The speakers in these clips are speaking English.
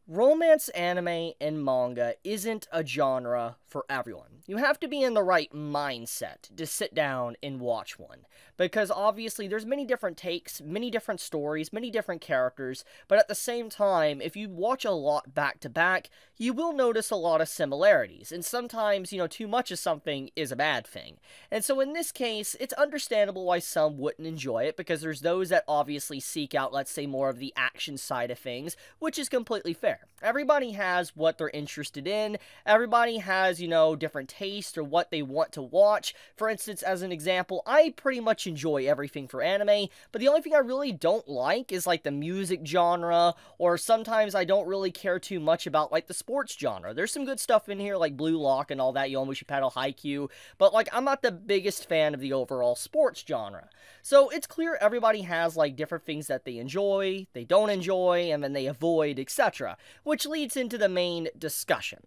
Romance anime and manga isn't a genre for everyone. You have to be in the right mindset to sit down and watch one. Because obviously there's many different takes, many different stories, many different characters, but at the same time, if you watch a lot back to back, you will notice a lot of similarities. And sometimes, too much of something is a bad thing. And so in this case, it's understandable why some wouldn't enjoy it, because there's those that obviously seek out, let's say, more of the action side of things, which is completely fair. Everybody has what they're interested in. Everybody has, different tastes or what they want to watch. For instance, as an example, I pretty much enjoy everything for anime, but the only thing I really don't like is like the music genre, or sometimes I don't really care too much about like the sports genre. There's some good stuff in here like Blue Lock and all that, Yomushi Pedal, Haikyuu, but like I'm not the biggest fan of the overall sports genre. So it's clear everybody has like different things that they enjoy, they don't enjoy, and then they avoid, etc. Which leads into the main discussion.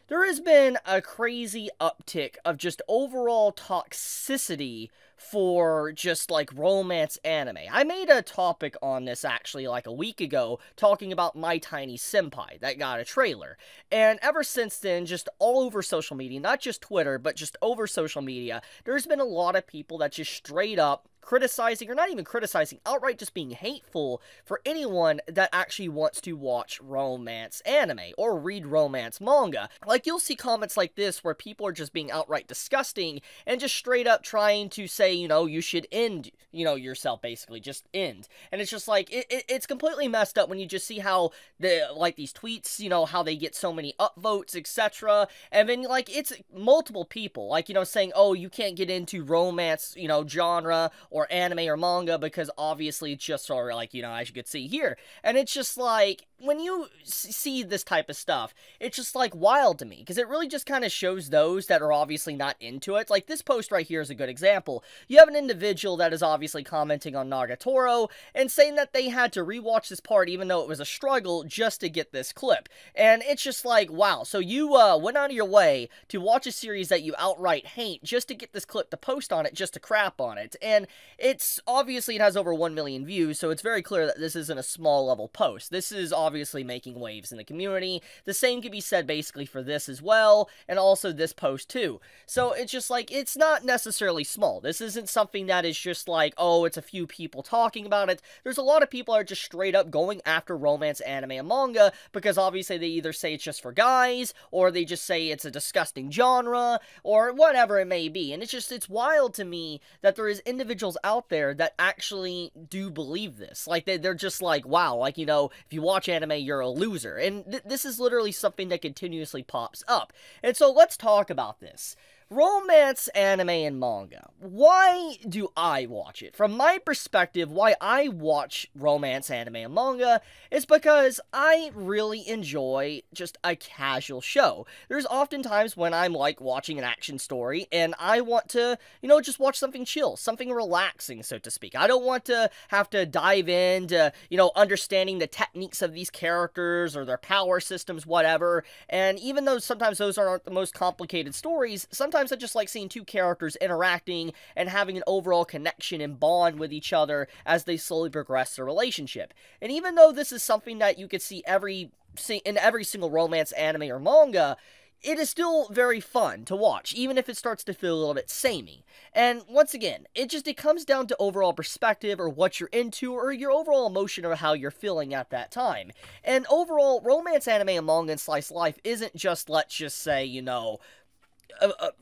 There has been a crazy uptick of just overall toxicity for just like romance anime. I made a topic on this actually like a week ago talking about My Tiny Senpai that got a trailer. And ever since then, just all over social media, not just Twitter, but just over social media, there's been a lot of people that just straight up criticizing, or not even criticizing, outright just being hateful for anyone that actually wants to watch romance anime or read romance manga. Like, you'll see comments like this where people are just being outright disgusting and just straight up trying to say, you should end, yourself, basically, just end. And it's just like, it's completely messed up when you just see how these tweets, how they get so many upvotes, etc. And then, like, it's multiple people, like, saying, oh, you can't get into romance, genre, or anime or manga because obviously it's just sort of like, as you could see here. And it's just like, when you see this type of stuff, it's just like wild to me, because it really just kind of shows those that are obviously not into it. Like, this post right here is a good example. You have an individual that is obviously commenting on Nagatoro and saying that they had to rewatch this part even though it was a struggle just to get this clip. And it's just like, wow, so you went out of your way to watch a series that you outright hate just to get this clip to post on it, just to crap on it. And it's obviously, it has over 1 million views, so it's very clear that this isn't a small level post. This is obviously making waves in the community. The same could be said basically for this as well, and also this post too. So it's just like, it's not necessarily small. This isn't something that is just like, oh, it's a few people talking about it. There's a lot of people that are just straight up going after romance anime and manga because obviously they either say it's just for guys, or they just say it's a disgusting genre, or whatever it may be. And it's wild to me that there is individuals out there that actually do believe this. Like, they're just like, wow, like, if you watch anime, you're a loser. And this is literally something that continuously pops up. And so let's talk about this. Romance anime and manga. Why do I watch it? From my perspective, why I watch romance anime and manga is because I really enjoy just a casual show. There's often times when I'm like watching an action story and I want to, just watch something chill, something relaxing, so to speak. I don't want to have to dive into, understanding the techniques of these characters or their power systems, whatever. And even though sometimes those aren't the most complicated stories, sometimes I just like seeing two characters interacting and having an overall connection and bond with each other as they slowly progress their relationship. And even though this is something that you could see in every single romance anime or manga, it is still very fun to watch, even if it starts to feel a little bit samey. And once again, it comes down to overall perspective, or what you're into, or your overall emotion, or how you're feeling at that time. And overall, romance anime and manga and slice life isn't just, let's just say,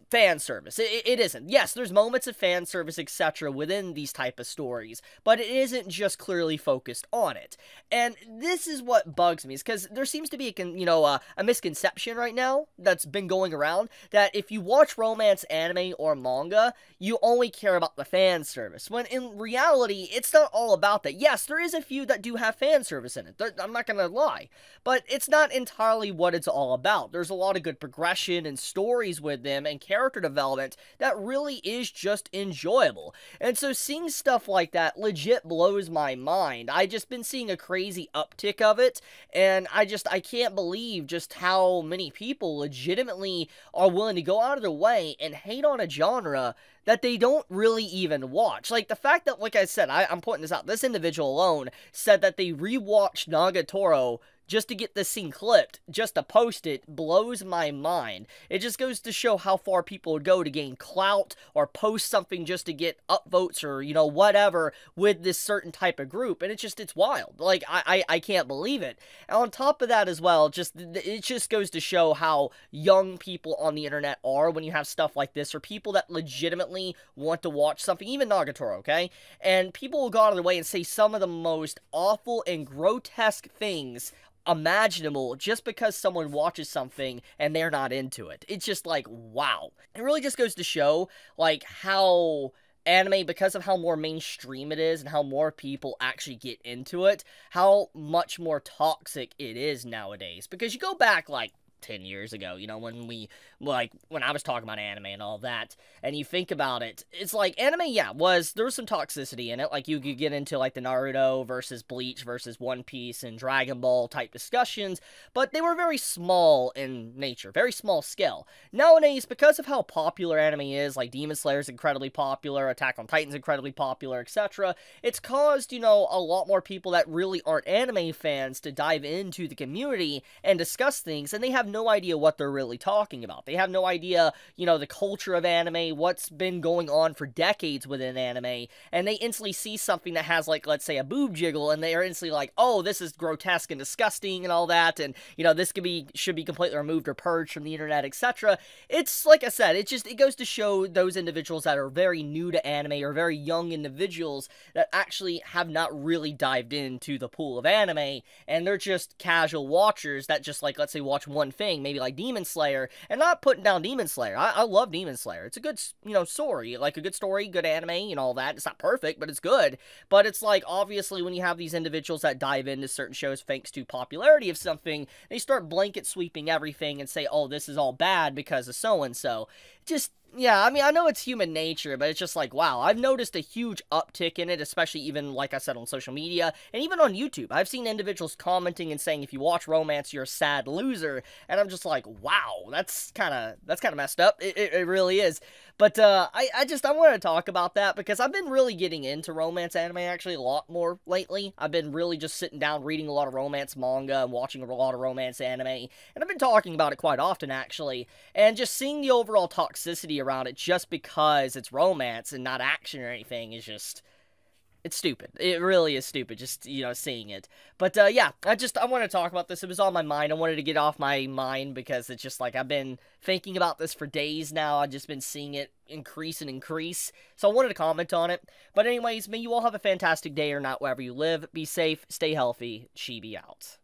fan service. It isn't. Yes, there's moments of fan service, etc. within these type of stories, but it isn't just clearly focused on it. And this is what bugs me, is because there seems to be a misconception right now that's been going around that if you watch romance anime or manga, you only care about the fan service, when in reality, it's not all about that. Yes, there is a few that do have fan service in it. I'm not gonna lie, but it's not entirely what it's all about. There's a lot of good progression and stories with them and character development that really is just enjoyable. And so seeing stuff like that legit blows my mind. I just been seeing a crazy uptick of it, and I can't believe just how many people legitimately are willing to go out of their way and hate on a genre that they don't really even watch. Like, the fact that, like I said, I'm pointing this out, this individual alone said that they rewatched Nagatoro just to get this scene clipped, just to post it, blows my mind. It just goes to show how far people would go to gain clout or post something just to get upvotes or, you know, whatever with this certain type of group. And it's wild. Like, I can't believe it. And on top of that as well, it just goes to show how young people on the internet are when you have stuff like this, or people that legitimately want to watch something, even Nagatoro, okay? And people will go out of their way and say some of the most awful and grotesque things imaginable just because someone watches something and they're not into it. It's just like, wow. It really just goes to show, like, how anime, because of how more mainstream it is and how more people actually get into it, how much more toxic it is nowadays. Because you go back, like, 10 years ago, you know, when I was talking about anime and all that, and you think about it, it's like, anime, yeah, there was some toxicity in it, like, you could get into, like, the Naruto versus Bleach versus One Piece and Dragon Ball type discussions, but they were very small in nature, very small scale. Nowadays, because of how popular anime is, like, Demon Slayer is incredibly popular, Attack on Titan is incredibly popular, etc., it's caused, you know, a lot more people that really aren't anime fans to dive into the community and discuss things, and they have no idea what they're really talking about. They have no idea, you know, the culture of anime, what's been going on for decades within anime, and they instantly see something that has, like, let's say a boob jiggle, and they are instantly like, oh, this is grotesque and disgusting and all that, and, you know, this should be completely removed or purged from the internet, etc. It's, like I said, it goes to show those individuals that are very new to anime, or very young individuals that actually have not really dived into the pool of anime, and they're just casual watchers that just, like, let's say, watch one thing, maybe like Demon Slayer, and not putting down Demon Slayer. I love Demon Slayer. It's a good, you know, story, like a good story, good anime, and all that. It's not perfect, but it's good. But it's like, obviously, when you have these individuals that dive into certain shows thanks to popularity of something, they start blanket sweeping everything and say, oh, this is all bad because of so-and-so. Just, yeah, I mean, I know it's human nature, but it's just like, wow, I've noticed a huge uptick in it, especially even, like I said, on social media, and even on YouTube. I've seen individuals commenting and saying, if you watch romance, you're a sad loser, and I'm just like, wow, that's kind of messed up. It really is. But, I want to talk about that, because I've been really getting into romance anime, actually, a lot more lately. I've been really just sitting down, reading a lot of romance manga, and watching a lot of romance anime, and I've been talking about it quite often, actually, and just seeing the overall toxicity around it just because it's romance and not action or anything is just, it's stupid. It really is stupid, just, you know, seeing it. But, yeah, I want to talk about this. It was on my mind. I wanted to get off my mind because it's just like, I've been thinking about this for days now. I've just been seeing it increase and increase. So I wanted to comment on it. But anyways, may you all have a fantastic day or night wherever you live. Be safe, stay healthy. Chibi out.